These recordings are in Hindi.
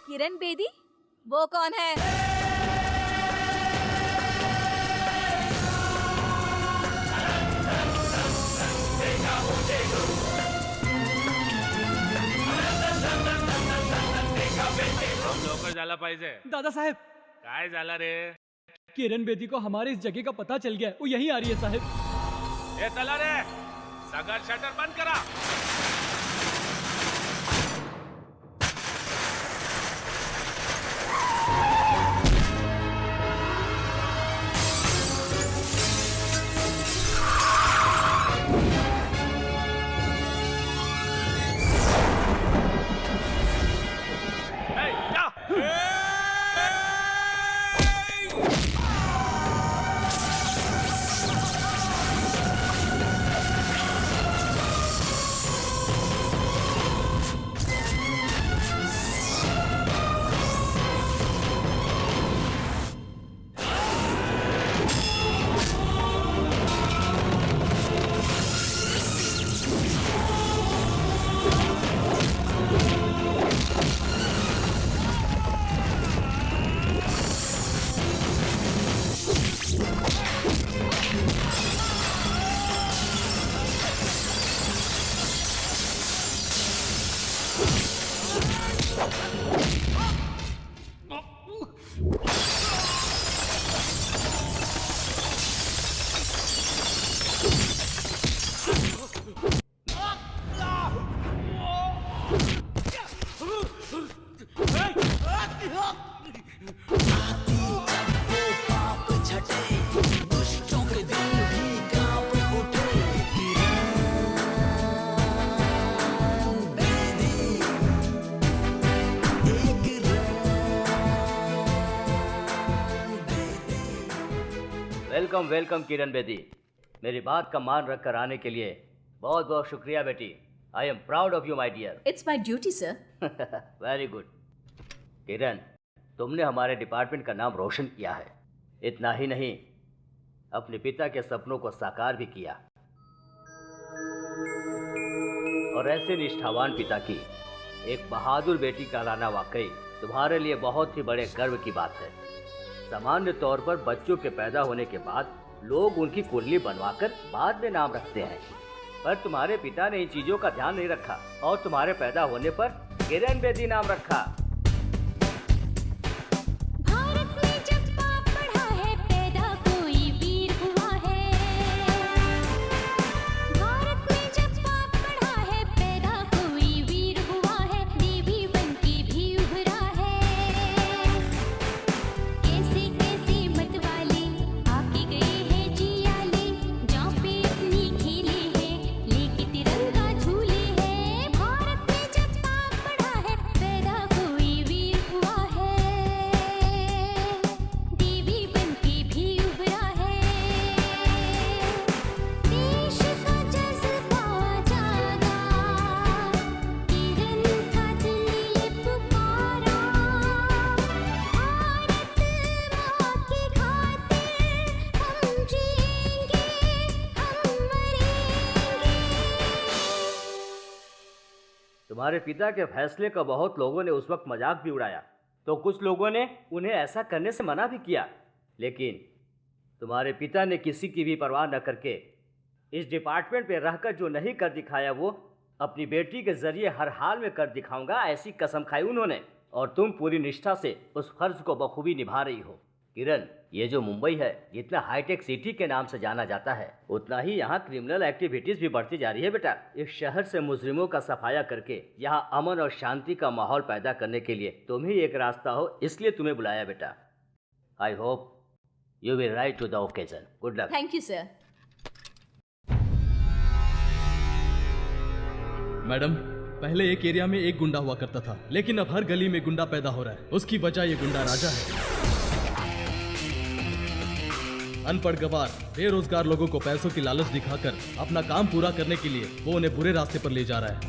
किरण बेदी? वो कौन है? लवकर झाला पाहिजे. दादासाहेब, काय झालं रे? किरण बेदी को हमारे इस जगह का पता चल गया है. वो यहीं आ रही है साहब. हे चला रे, सगळं शटर बंद करा. Welcome welcome Kiran Bedi. मेरी बात का मान रखकर आने के लिए बहुत बहुत शुक्रिया बेटी. I am proud of you my dear. It's my duty, sir. Very good. Kiran, तुमने हमारे डिपार्टमेंट का नाम रोशन किया है. इतना ही नहीं, अपने पिता के सपनों को साकार भी किया. और ऐसे निष्ठावान पिता की एक बहादुर बेटी का लाना वाकई तुम्हारे लिए बहुत ही बड़े गर्व की बात है. सामान्य तौर पर बच्चों के पैदा होने के बाद लोग उनकी कुंडली बनवाकर बाद में नाम रखते हैं, पर तुम्हारे पिता ने इन चीजों का ध्यान नहीं रखा और तुम्हारे पैदा होने पर किरण बेदी नाम रखा. भारत में जब पाप बढ़ा है, पैदा कोई वीर हुआ है. भारत में जब पाप बढ़ा है, पैदा कोई वीर हुआ है. देवी बनके भी उभरा है. कैसे कैसे मत वाले आके गए हैं जियाले. जहाँ पे अपनी खेले हैं, लेके तिरंगा झूले हैं. भारत में जब पाप बढ़ा है, पैदा कोई वीर हुआ है. देवी बनके भी उभरा है. देश का जज्बा जागा, किरण का दिल ये पुकारा. भारत माँ की खातिर हम जिएंगे, हम मरेंगे. तुम्हारे पिता के फैसले का बहुत लोगों ने उस वक्त मजाक भी उड़ाया, तो कुछ लोगों ने उन्हें ऐसा करने से मना भी किया. लेकिन तुम्हारे पिता ने किसी की भी परवाह न करके इस डिपार्टमेंट पे रहकर जो नहीं कर दिखाया, वो अपनी बेटी के जरिए हर हाल में कर दिखाऊंगा, ऐसी कसम खाई उन्होंने. और तुम पूरी निष्ठा से उस फर्ज को बखूबी निभा रही हो. किरण, ये जो मुंबई है, जितना हाईटेक सिटी के नाम से जाना जाता है, उतना ही यहाँ क्रिमिनल एक्टिविटीज भी बढ़ती जा रही है बेटा. इस शहर से मुजरिमों का सफाया करके यहाँ अमन और शांति का माहौल पैदा करने के लिए तुम ही एक रास्ता हो, इसलिए तुम्हें बुलाया बेटा. I hope you will rise to the occasion. Good luck. Thank you, sir. Madam, पहले एक एरिया में एक गुंडा हुआ करता था, लेकिन अब हर गली में गुंडा पैदा हो रहा है. उसकी वजह ये गुंडा राजा है. अनपढ़ गवार बेरोजगार लोगों को पैसों की लालच दिखाकर अपना काम पूरा करने के लिए वो उन्हें बुरे रास्ते पर ले जा रहा है.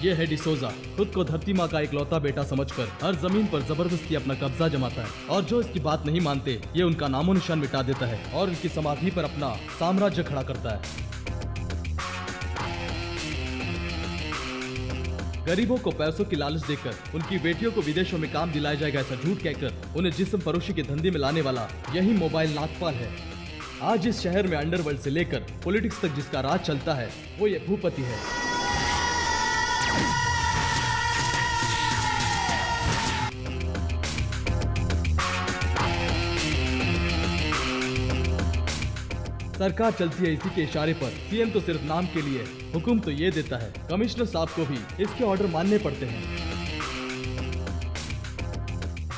ये है डिसोजा, खुद को धरती माँ का इकलौता बेटा समझकर हर जमीन पर जबरदस्ती अपना कब्जा जमाता है, और जो इसकी बात नहीं मानते ये उनका नामो निशान मिटा देता है और उनकी समाधि पर अपना साम्राज्य खड़ा करता है. गरीबों को पैसों की लालच देकर उनकी बेटियों को विदेशों में काम दिलाया जाएगा ऐसा झूठ कहकर उन्हें जिस्म फरोशी के धंधे में लाने वाला यही मोबाइल नागपाल है। आज इस शहर में अंडरवर्ल्ड से लेकर पॉलिटिक्स तक जिसका राज चलता है वो ये भूपति है। सरकार चलती है इसी के इशारे पर। सीएम तो सिर्फ नाम के लिए हुक्म तो ये देता है, कमिश्नर साहब को भी इसके ऑर्डर मानने पड़ते हैं।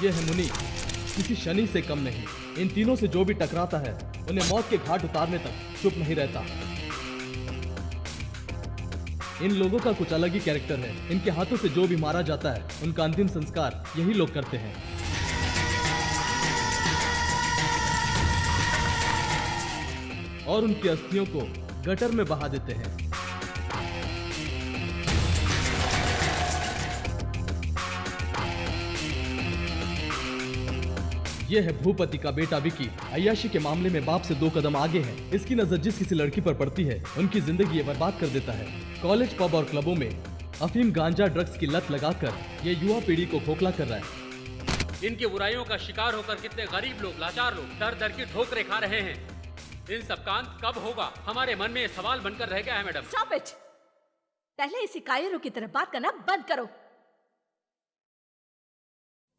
ये है मुनि, किसी शनि से कम नहीं। इन तीनों से जो भी टकराता है उन्हें मौत के घाट उतारने तक चुप नहीं रहता। इन लोगों का कुछ अलग ही कैरेक्टर है। इनके हाथों से जो भी मारा जाता है उनका अंतिम संस्कार यही लोग करते हैं। और उनकी अस्थियों को गटर में बहा देते हैं। यह है भूपति का बेटा विकी। अय्याशी के मामले में बाप से 2 कदम आगे है। इसकी नजर जिस किसी लड़की पर पड़ती है उनकी जिंदगी ये बर्बाद कर देता है। कॉलेज, पब और क्लबों में अफीम, गांजा, ड्रग्स की लत लगाकर ये युवा पीढ़ी को खोखला कर रहा है। इनकी बुराइयों का शिकार होकर कितने गरीब लोग, लाचार लोग दर दर की ठोकरें खा रहे हैं। इन सब का अंत कब होगा, हमारे मन में सवाल बनकर रह गया है मैडम। Stop it. पहले इसी कायरों की तरह बात करना बंद करो।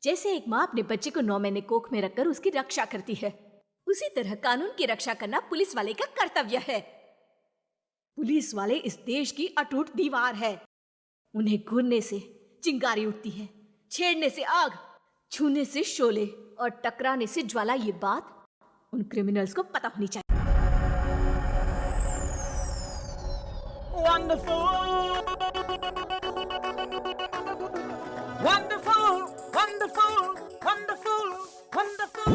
जैसे एक माँ अपने बच्चे को 9 महीने कोख में रखकर उसकी रक्षा करती है, उसी तरह कानून की रक्षा करना पुलिस वाले का कर्तव्य है। पुलिस वाले इस देश की अटूट दीवार है। उन्हें घूरने से चिंगारी उठती है, छेड़ने से आग, छूने से शोले और टकराने से ज्वाला। ये बात उन क्रिमिनल्स को पता होनी चाहिए। Wonderful, wonderful, wonderful, wonderful.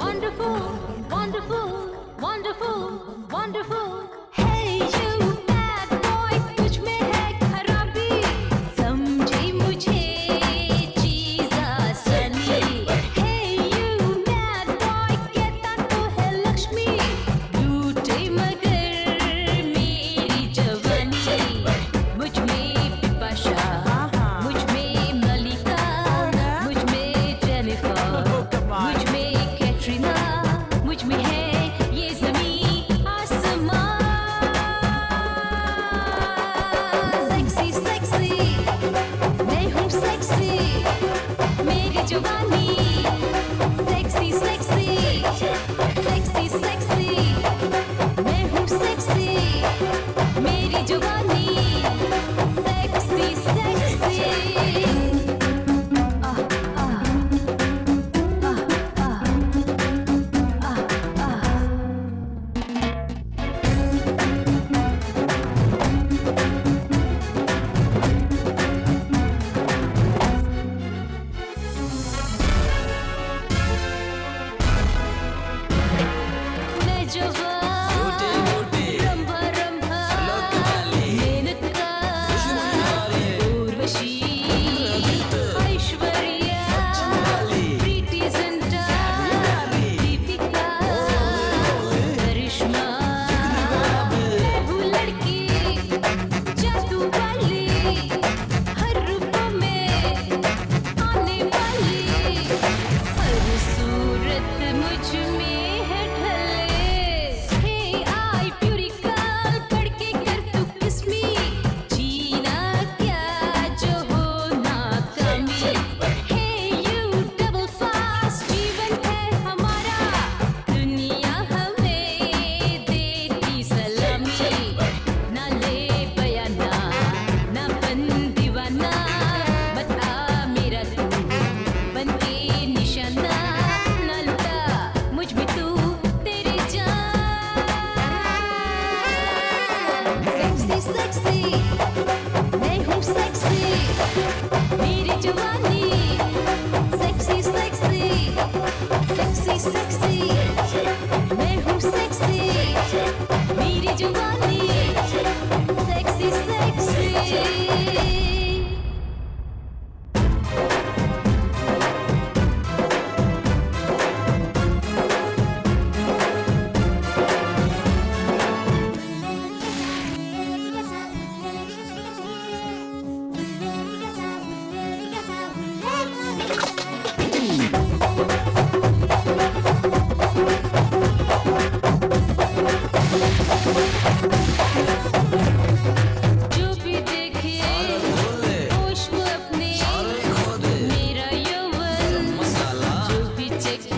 Wonderful, wonderful, wonderful, wonderful. Check